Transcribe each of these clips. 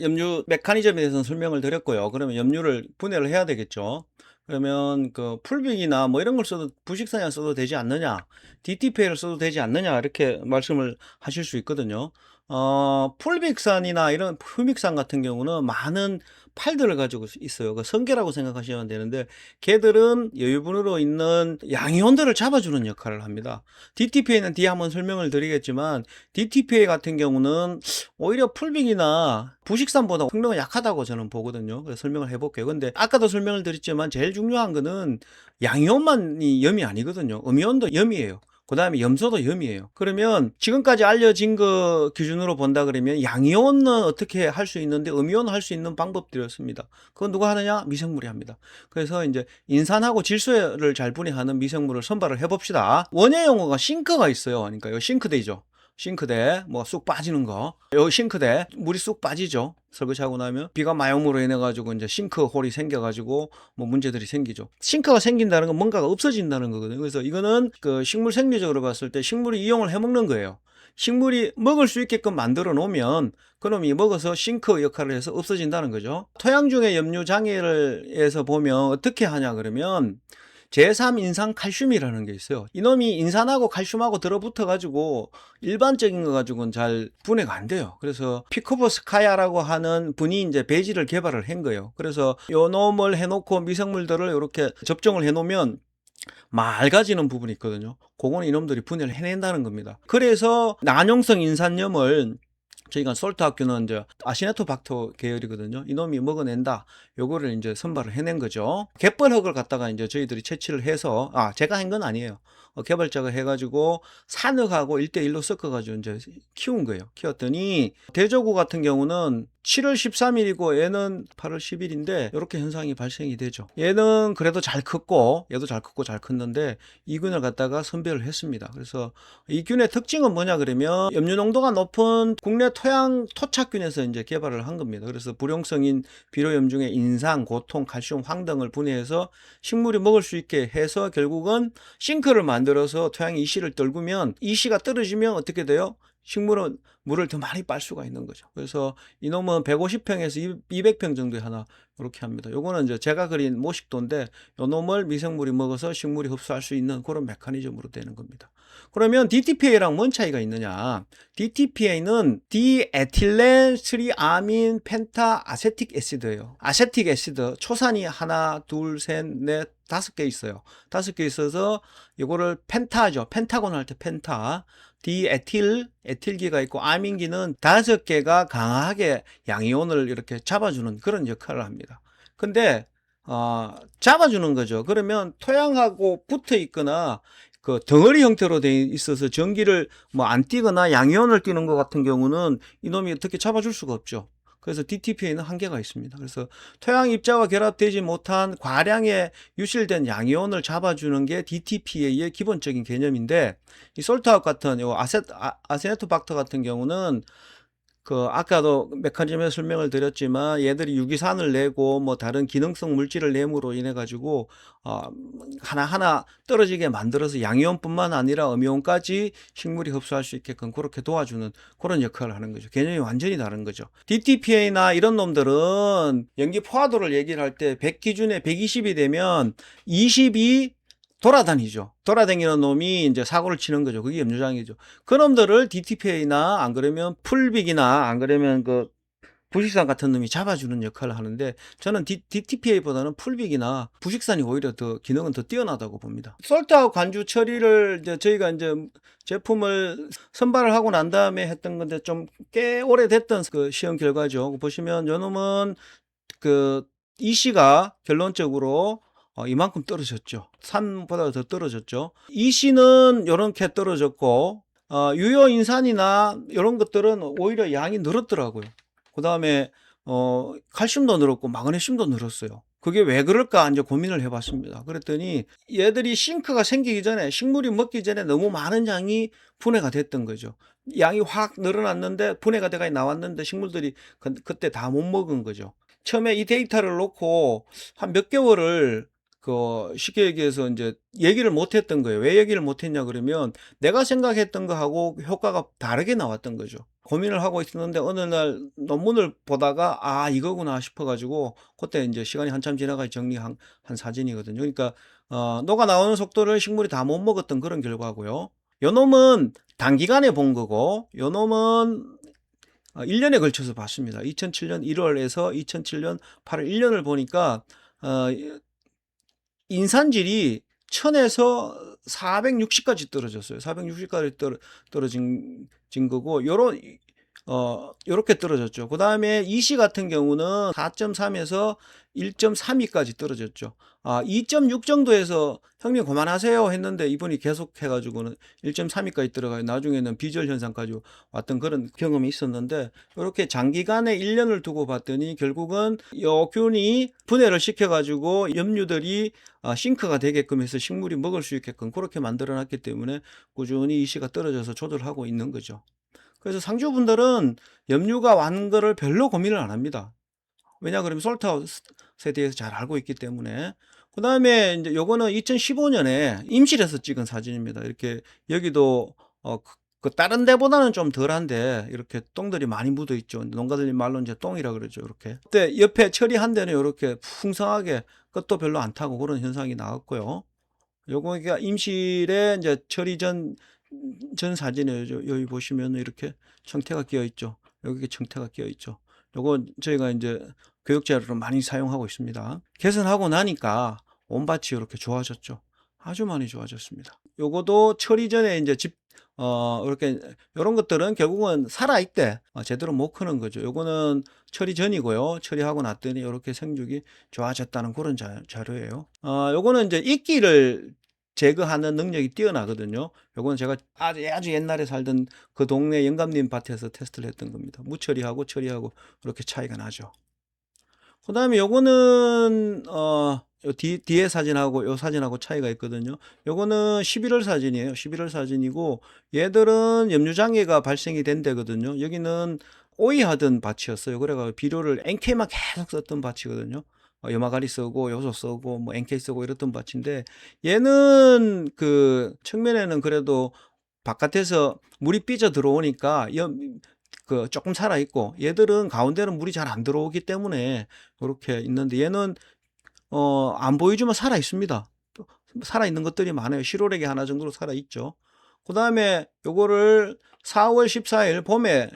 염류 메커니즘에 대해서는 설명을 드렸고요. 그러면 염류를 분해를 해야 되겠죠. 그러면 그 풀빅이나 뭐 이런 걸 써도 부식산약 써도 되지 않느냐, DTPA를 써도 되지 않느냐 이렇게 말씀을 하실 수 있거든요. 풀빅산이나 이런 후믹산 같은 경우는 많은 팔들을 가지고 있어요. 그 성게라고 생각하시면 되는데 걔들은 여유분으로 있는 양이온들을 잡아주는 역할을 합니다. DTPA는 뒤에 한번 설명을 드리겠지만 DTPA 같은 경우는 오히려 풀빅이나 부식산보다 성능은 약하다고 저는 보거든요. 그래서 설명을 해볼게요. 근데 아까도 설명을 드렸지만 제일 중요한 거는 양이온만이 염이 아니거든요. 음이온도 염이에요. 그 다음에 염소도 염이에요. 그러면 지금까지 알려진 거 기준으로 본다 그러면 양이온은 어떻게 할 수 있는데 음이온은 할 수 있는 방법들이었습니다. 그건 누가 하느냐? 미생물이 합니다. 그래서 이제 인산하고 질소를 잘 분해하는 미생물을 선발을 해봅시다. 원예 용어가 싱크가 있어요. 그러니까 이 싱크대죠. 싱크대 뭐 쑥 빠지는 거, 여기 싱크대 물이 쑥 빠지죠. 설거지하고 나면 비가 마용으로 인해 가지고 이제 싱크 홀이 생겨 가지고 뭐 문제들이 생기죠. 싱크가 생긴다는 건 뭔가가 없어진다는 거거든요. 그래서 이거는 그 식물 생리적으로 봤을 때 식물이 이용을 해 먹는 거예요. 식물이 먹을 수 있게끔 만들어 놓으면 그놈이 먹어서 싱크 역할을 해서 없어진다는 거죠. 토양 중에 염류 장애를 해서 보면 어떻게 하냐 그러면 제3인산 칼슘이라는 게 있어요. 이놈이 인산하고 칼슘하고 들어붙어 가지고 일반적인 거 가지고는 잘 분해가 안 돼요. 그래서 피코버스카야라고 하는 분이 이제 배지를 개발을 한 거예요. 그래서 요 놈을 해놓고 미생물들을 이렇게 접종을 해놓으면 맑아지는 부분이 있거든요. 그거는 이놈들이 분해를 해낸다는 겁니다. 그래서 난용성 인산염을 저희가 솔트 학교는 이제 아시네토박터 계열이거든요. 이놈이 먹어낸다. 요거를 이제 선발을 해낸 거죠. 갯벌흙을 갖다가 이제 저희들이 채취를 해서, 제가 한 건 아니에요. 개발자가 해가지고 산흙하고 1대1로 섞어가지고 이제 키운 거예요. 키웠더니 대저구 같은 경우는 7월 13일이고 얘는 8월 10일인데 이렇게 현상이 발생이 되죠. 얘는 그래도 잘 컸고 얘도 잘 컸고 잘 컸는데 이균을 갖다가 선별을 했습니다. 그래서 이 균의 특징은 뭐냐 그러면 염류 농도가 높은 국내 토양 토착균에서 이제 개발을 한 겁니다. 그래서 불용성인 비료염 중에 인산, 고통, 칼슘, 황 등을 분해해서 식물이 먹을 수 있게 해서 결국은 싱크를 만들어서 토양에 이씨를 떨구면 이씨가 떨어지면 어떻게 돼요? 식물은 물을 더 많이 빨 수가 있는 거죠. 그래서 이놈은 150평에서 200평 정도에 하나 이렇게 합니다. 요거는 이제 제가 그린 모식도인데 요 놈을 미생물이 먹어서 식물이 흡수할 수 있는 그런 메커니즘으로 되는 겁니다. 그러면 DTPA랑 뭔 차이가 있느냐? DTPA는 디에틸렌 스리아민 펜타 아세틱 애시드예요. 아세틱 애시드 초산이 하나, 둘, 셋, 넷, 5개 있어요. 5개 있어서 이거를 펜타죠. 펜타곤 할 때 펜타. 에틸기가 있고 아민기는 5개가 강하게 양이온을 이렇게 잡아주는 그런 역할을 합니다. 근데 잡아주는 거죠. 그러면 토양하고 붙어 있거나 그 덩어리 형태로 돼 있어서 전기를 뭐 안 띄거나 양이온을 띄는 것 같은 경우는 이놈이 어떻게 잡아줄 수가 없죠. 그래서 DTPA는 한계가 있습니다. 그래서 토양 입자와 결합되지 못한 과량의 유실된 양이온을 잡아주는 게 DTPA의 기본적인 개념인데 이 솔트아웃 같은 요 아세토박터 같은 경우는 그 아까도 메커니즘에 설명을 드렸지만 얘들이 유기산을 내고 뭐 다른 기능성 물질을 내므로 인해 가지고 하나하나 떨어지게 만들어서 양이온뿐만 아니라 음이온까지 식물이 흡수할 수 있게끔 그렇게 도와주는 그런 역할을 하는 거죠. 개념이 완전히 다른 거죠. DTPA나 이런 놈들은 연기 포화도를 얘기를 할 때 100 기준에 120이 되면 20이 돌아다니죠. 돌아다니는 놈이 이제 사고를 치는 거죠. 그게 염류장애죠. 그 놈들을 DTPA나 안 그러면 풀빅이나 안 그러면 그 부식산 같은 놈이 잡아주는 역할을 하는데 저는 DTPA보다는 풀빅이나 부식산이 오히려 더 기능은 더 뛰어나다고 봅니다. 솔트아웃 관주 처리를 이제 저희가 이제 제품을 선발을 하고 난 다음에 했던 건데 좀 꽤 오래됐던 그 시험 결과죠. 보시면 요 놈은 그 EC가 결론적으로 이만큼 떨어졌죠. 산보다 더 떨어졌죠. EC는 이렇게 떨어졌고 유효인산이나 이런 것들은 오히려 양이 늘었더라고요. 그 다음에 칼슘도 늘었고 마그네슘도 늘었어요. 그게 왜 그럴까 이제 고민을 해봤습니다. 그랬더니 얘들이 싱크가 생기기 전에 식물이 먹기 전에 너무 많은 양이 분해가 됐던 거죠. 양이 확 늘어났는데 분해가 돼가 나왔는데 식물들이 그때 다 못 먹은 거죠. 처음에 이 데이터를 놓고 한 몇 개월을 쉽게 얘기해서 이제 얘기를 못 했던 거예요. 왜 얘기를 못 했냐 그러면 내가 생각했던 거하고 효과가 다르게 나왔던 거죠. 고민을 하고 있었는데 어느 날 논문을 보다가 이거구나 싶어 가지고 그때 이제 시간이 한참 지나가 정리한 사진이거든요. 그러니까 녹아 나오는 속도를 식물이 다 못 먹었던 그런 결과고요. 요 놈은 단기간에 본 거고 요 놈은 1년에 걸쳐서 봤습니다. 2007년 1월에서 2007년 8월 1년을 보니까 인산질이 1000에서 460까지 떨어졌어요. 460까지 떨어진 거고 요렇게 떨어졌죠. 그다음에 이시 같은 경우는 4.3에서 1.32까지 떨어졌죠. 2.6 정도에서 형님 그만하세요 했는데 이분이 계속 해가지고는 1.32까지 들어가요. 나중에는 비절 현상까지 왔던 그런 경험이 있었는데 이렇게 장기간에 1년을 두고 봤더니 결국은 요 균이 분해를 시켜가지고 염류들이 싱크가 되게끔 해서 식물이 먹을 수 있게끔 그렇게 만들어 놨기 때문에 꾸준히 이시가 떨어져서 조절하고 있는 거죠. 그래서 상주분들은 염류가 완 거를 별로 고민을 안 합니다. 왜냐 그러면 솔트아웃에 대해서 잘 알고 있기 때문에. 그 다음에 이제 요거는 2015년에 임실에서 찍은 사진입니다. 이렇게 여기도 다른 데보다는 좀 덜한데 이렇게 똥들이 많이 묻어 있죠. 농가들님 말로 이제 똥이라 그러죠. 이렇게. 그때 옆에 처리한 데는 이렇게 풍성하게 끝도 별로 안 타고 그런 현상이 나왔고요. 요거가 임실에 이제 처리 전 사진이에요. 여기 보시면 이렇게 청태가 끼어 있죠. 여기 청태가 끼어 있죠. 요거 저희가 이제 교육 자료로 많이 사용하고 있습니다. 개선하고 나니까 온 밭이 이렇게 좋아졌죠. 아주 많이 좋아졌습니다. 요거도 처리 전에 이제 이렇게 요런 것들은 결국은 살아있대 제대로 못 크는 거죠. 요거는 처리 전이고요. 처리하고 났더니 이렇게 생육이 좋아졌다는 그런 자료예요. 요거는 이제 이끼를 제거하는 능력이 뛰어나거든요. 요거는 제가 아주 옛날에 살던 그 동네 영감님 밭에서 테스트를 했던 겁니다. 무처리하고 처리하고 그렇게 차이가 나죠. 그 다음에 요거는 요 뒤에 사진하고 요 사진하고 차이가 있거든요. 요거는 11월 사진이에요. 11월 사진이고 얘들은 염류장애가 발생이 된 데거든요. 여기는 오이하던 밭이었어요. 그래가 비료를 NK만 계속 썼던 밭이거든요. 염화가리 쓰고 요소 쓰고 뭐 NK 쓰고 이랬던 밭인데 얘는 그 측면에는 그래도 바깥에서 물이 삐져 들어오니까 조금 살아 있고 얘들은 가운데는 물이 잘 안 들어오기 때문에 이렇게 있는데 얘는 안 보이지만 살아 있습니다. 살아 있는 것들이 많아요. 시로렉이 하나 정도로 살아 있죠. 그 다음에 요거를 4월 14일 봄에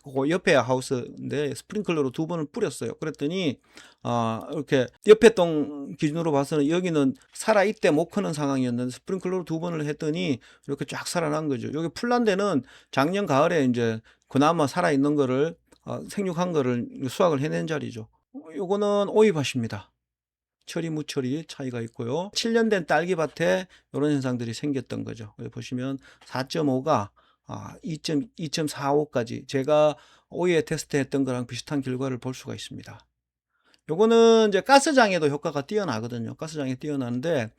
그 옆에 하우스인데 스프링클러로 2번을 뿌렸어요. 그랬더니 이렇게 옆에 동 기준으로 봐서는 여기는 살아있대 못 크는 상황이었는데 스프링클러로 2번을 했더니 이렇게 쫙 살아난 거죠. 여기 풀난 데는 작년 가을에 이제 그나마 살아있는 거를 생육한 거를 수확을 해낸 자리죠. 요거는 오이밭입니다. 처리 무처리 차이가 있고요. 7년 된 딸기밭에 이런 현상들이 생겼던 거죠. 여기 보시면 4.5가 2.45까지 제가 오이에 테스트했던 거랑 비슷한 결과를 볼 수가 있습니다. 요거는 이제 가스장에도 효과가 뛰어나거든요. 가스장에 뛰어나는데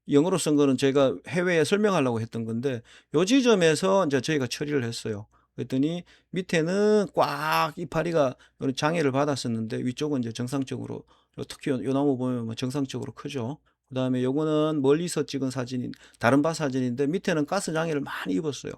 영어로 쓴 거는 제가 해외에 설명하려고 했던 건데 요 지점에서 이제 저희가 처리를 했어요. 그랬더니 밑에는 꽉 이파리가 장애를 받았었는데 위쪽은 이제 정상적으로 특히 요 나무 보면 정상적으로 크죠. 그 다음에 요거는 멀리서 찍은 사진인 다른 밭 사진인데 밑에는 가스 장애를 많이 입었어요.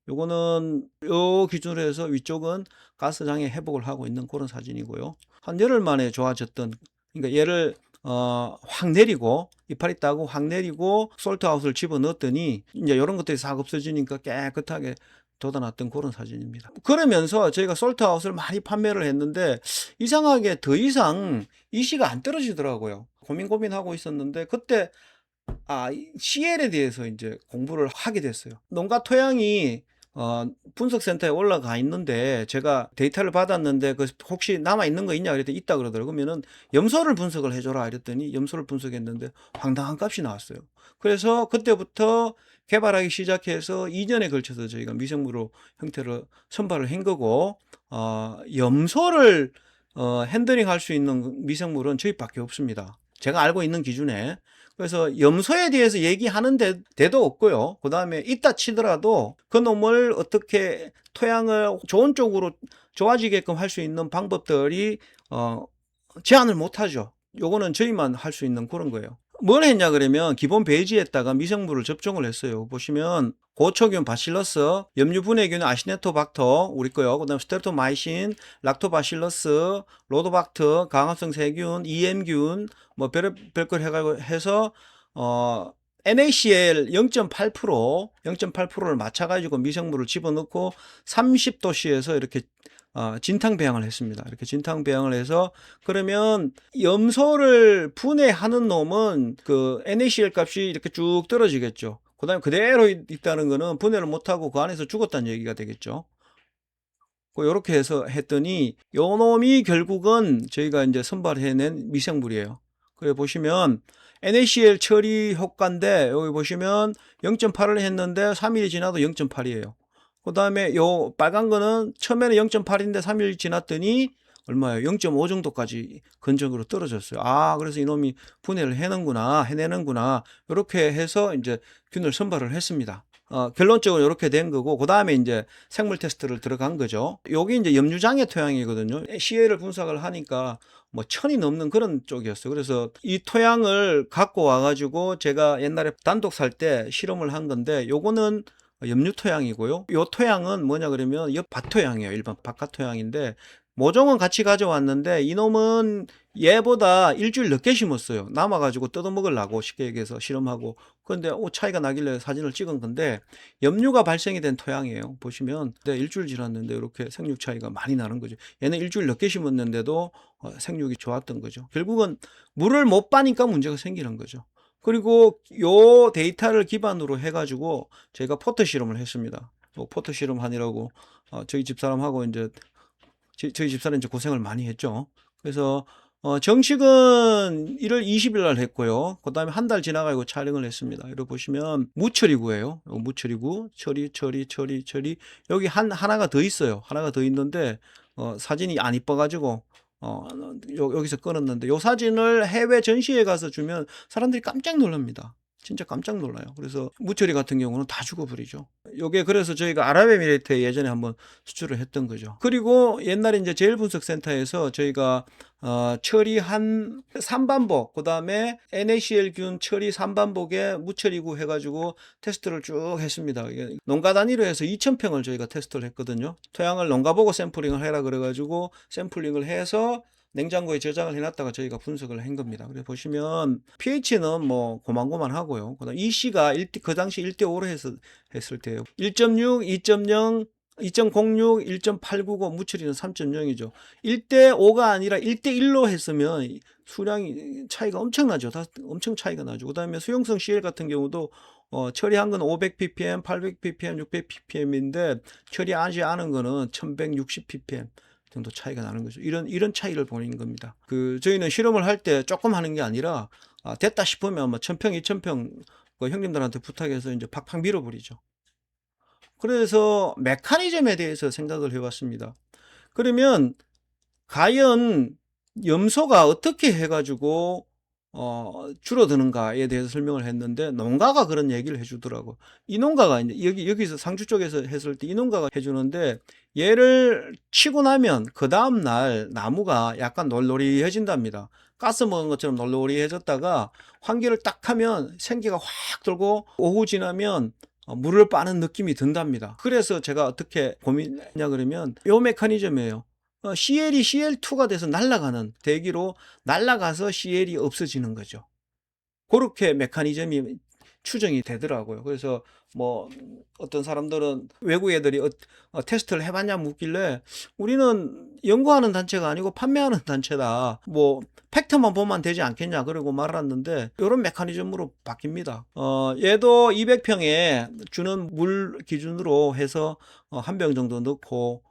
요거는 요 기준으로 해서 위쪽은 가스 장애 회복을 하고 있는 그런 사진이고요. 한 열흘 만에 좋아졌던 그러니까 얘를 확 내리고 이파리 따고 확 내리고 솔트아웃을 집어넣었더니 이제 이런 것들이 싹 없어지니까 깨끗하게 돋아났던 그런 사진입니다. 그러면서 저희가 솔트아웃을 많이 판매를 했는데 이상하게 더 이상 이시가 안 떨어지더라고요. 고민하고 있었는데 그때 CL에 대해서 이제 공부를 하게 됐어요. 농가 토양이 분석센터에 올라가 있는데 제가 데이터를 받았는데 그 혹시 남아 있는 거 있냐 그랬더니 있다 그러더라고요. 그러면은 염소를 분석을 해줘라 이랬더니 염소를 분석했는데 황당한 값이 나왔어요. 그래서 그때부터 개발하기 시작해서 2년에 걸쳐서 저희가 미생물로 형태로 선발을 한 거고 염소를 핸들링 할 수 있는 미생물은 저희밖에 없습니다. 제가 알고 있는 기준에. 그래서 염소에 대해서 얘기하는 데도 없고요. 그 다음에 있다 치더라도 그 놈을 어떻게 토양을 좋은 쪽으로 좋아지게끔 할 수 있는 방법들이 제한을 못 하죠. 요거는 저희만 할 수 있는 그런 거예요. 뭘 했냐 그러면 기본 베이지에다가 미생물을 접종을 했어요. 보시면 고초균 바실러스, 염류분해균 아시네토박터 우리 거요. 그다음 스트레토마이신, 락토바실러스, 로도박터, 강합성 세균, EM균 뭐 별걸 해서 NaCl 0.8%를 맞춰가지고 미생물을 집어넣고 30도씨에서 이렇게 진탕 배양을 했습니다. 이렇게 진탕 배양을 해서 그러면 염소를 분해하는 놈은 그 NaCl 값이 이렇게 쭉 떨어지겠죠. 그 다음에 그대로 있다는 거는 분해를 못하고 그 안에서 죽었다는 얘기가 되겠죠. 요렇게 해서 했더니 요 놈이 결국은 저희가 이제 선발해낸 미생물이에요. 그래 보시면 NaCl 처리 효과인데 여기 보시면 0.8을 했는데 3일이 지나도 0.8이에요. 그 다음에 요 빨간 거는 처음에는 0.8인데 3일 지났더니 얼마예요? 0.5 정도까지 근적으로 떨어졌어요. 아, 그래서 이놈이 분해를 해내는구나. 이렇게 해서 이제 균을 선발을 했습니다. 결론적으로 이렇게 된 거고, 그 다음에 이제 생물 테스트를 들어간 거죠. 여기 이제 염류장애 토양이거든요. CA를 분석을 하니까 뭐 1000이 넘는 그런 쪽이었어요. 그래서 이 토양을 갖고 와가지고 제가 옛날에 단독 살 때 실험을 한 건데, 요거는 염류 토양이고요. 요 토양은 뭐냐 그러면 밭 토양이에요. 일반 바깥 토양인데 모종은 같이 가져왔는데 이놈은 얘보다 일주일 늦게 심었어요. 남아가지고 뜯어먹으려고 쉽게 얘기해서 실험하고. 그런데 차이가 나길래 사진을 찍은 건데 염류가 발생이 된 토양이에요. 보시면 일주일 지났는데 이렇게 생육 차이가 많이 나는 거죠. 얘는 일주일 늦게 심었는데도 생육이 좋았던 거죠. 결국은 물을 못 빠니까 문제가 생기는 거죠. 그리고 요 데이터를 기반으로 해가지고 저희가 포터 실험을 했습니다. 포터 실험 하느라고 저희 집사람하고 이제 저희 집사람 이제 고생을 많이 했죠. 그래서 정식은 1월 20일 날 했고요. 그 다음에 한 달 지나가고 촬영을 했습니다. 여기 보시면 무처리구예요. 무처리구 처리 여기 하나가 더 있어요. 하나가 더 있는데 사진이 안 이뻐가지고 여기서 끊었는데 요 사진을 해외 전시회 가서 주면 사람들이 깜짝 놀랍니다. 진짜 깜짝 놀라요. 그래서 무처리 같은 경우는 다 죽어버리죠. 요게 그래서 저희가 아랍에미레이트에 예전에 한번 수출을 했던 거죠. 그리고 옛날에 이제 제일분석센터에서 저희가 처리한 3반복, 그 다음에 NaCl균 처리 3반복에 무처리구 해가지고 테스트를 쭉 했습니다. 농가 단위로 해서 2000평을 저희가 테스트를 했거든요. 토양을 농가 보고 샘플링을 해라 그래가지고 샘플링을 해서 냉장고에 저장을 해놨다가 저희가 분석을 한 겁니다. 그래서 보시면 pH는 뭐 고만고만하고요. 그다음 EC가 그 당시 1대5로 했을 때요. 1.6, 2.0, 2.06, 1.899, 무처리는 3.0이죠. 1대5가 아니라 1대1로 했으면 수량이 차이가 엄청나죠. 엄청 차이가 나죠. 그 다음에 수용성 CL 같은 경우도 처리한 건 500ppm, 800ppm, 600ppm인데 처리하지 않은 거는 1160ppm. 정도 차이가 나는 거죠. 이런 차이를 보는 겁니다. 저희는 실험을 할 때 조금 하는 게 아니라 됐다 싶으면 뭐 1000평, 2000평 형님들한테 부탁해서 이제 팍팍 밀어버리죠. 그래서 메커니즘에 대해서 생각을 해봤습니다. 그러면 과연 염소가 어떻게 해가지고 줄어드는가에 대해서 설명을 했는데 농가가 그런 얘기를 해주더라고. 이 농가가 이제 여기서 상주 쪽에서 했을 때 이 농가가 해주는데 얘를 치고 나면 그 다음 날 나무가 약간 놀놀이해진답니다. 가스 먹은 것처럼 놀놀이해졌다가 환기를 딱 하면 생기가 확 돌고 오후 지나면 물을 빠는 느낌이 든답니다. 그래서 제가 어떻게 고민했냐 그러면 요 메커니즘이에요. CL이 CL2가 돼서 날아가는 대기로 날아가서 CL이 없어지는 거죠. 그렇게 메커니즘이 추정이 되더라고요. 그래서 뭐 어떤 사람들은 외국 애들이 테스트를 해봤냐 묻길래 우리는 연구하는 단체가 아니고 판매하는 단체다. 뭐 팩트만 보면 되지 않겠냐 그러고 말았는데 이런 메커니즘으로 바뀝니다. 얘도 200평에 주는 물 기준으로 해서 한 병 정도 넣고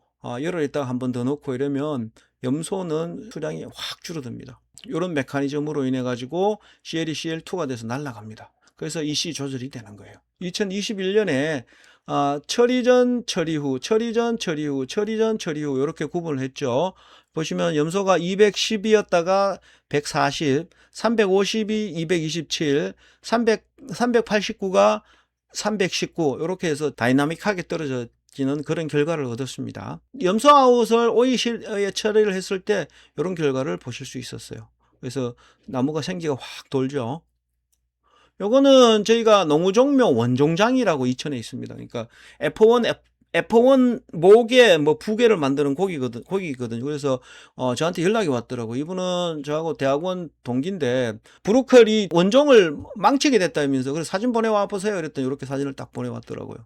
열흘 있다가 한 번 더 넣고 이러면 염소는 수량이 확 줄어듭니다. 이런 메커니즘으로 인해 가지고 CL이 CL2가 돼서 날아갑니다. 그래서 EC 조절이 되는 거예요. 2021년에 처리 전, 처리 후, 처리 전, 처리 후, 처리 전, 처리 후 이렇게 구분을 했죠. 보시면 염소가 210이었다가 140, 350이 227, 389가 319 이렇게 해서 다이나믹하게 떨어져 지는 그런 결과를 얻었습니다. 염소아웃을 오이시에 처리를 했을 때 이런 결과를 보실 수 있었어요. 그래서 나무가 생기가 확 돌죠. 요거는 저희가 농우종묘 원종장이라고 이천에 있습니다. 그러니까 F1 목에 뭐 부계를 만드는 고기거든요. 그래서 저한테 연락이 왔더라고. 이분은 저하고 대학원 동기인데 브로콜리 원종을 망치게 됐다면서 그래서 사진 보내와 보세요. 그랬더니 이렇게 사진을 딱 보내왔더라고요.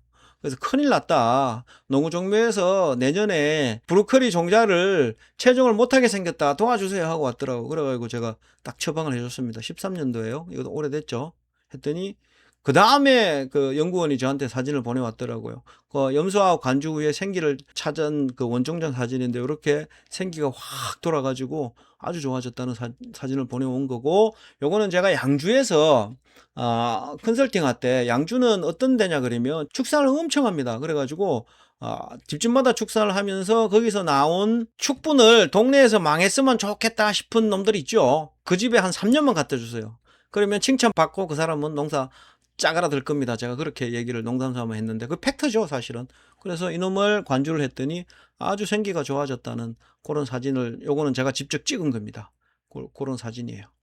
그래서 큰일 났다. 농우종묘에서 내년에 브로콜리 종자를 채종을 못하게 생겼다. 도와주세요 하고 왔더라고. 그래가지고 제가 딱 처방을 해줬습니다. 13년도에요. 이것도 오래됐죠. 했더니 그 다음에 그 연구원이 저한테 사진을 보내왔더라고요. 그 염소하고 관주 후에 생기를 찾은 그 원종장 사진인데 이렇게 생기가 확 돌아가지고 아주 좋아졌다는 사진을 보내온 거고, 요거는 제가 양주에서 컨설팅 할 때, 양주는 어떤 데냐 그러면 축산을 엄청 합니다. 그래가지고 집집마다 축산을 하면서 거기서 나온 축분을 동네에서 망했으면 좋겠다 싶은 놈들 있죠. 그 집에 한 3년만 갖다 주세요. 그러면 칭찬받고 그 사람은 농사 짜그라들 겁니다. 제가 그렇게 얘기를 농담삼아 했는데 그 팩트죠 사실은. 그래서 이놈을 관주를 했더니 아주 생기가 좋아졌다는 그런 사진을, 요거는 제가 직접 찍은 겁니다. 그런 사진이에요.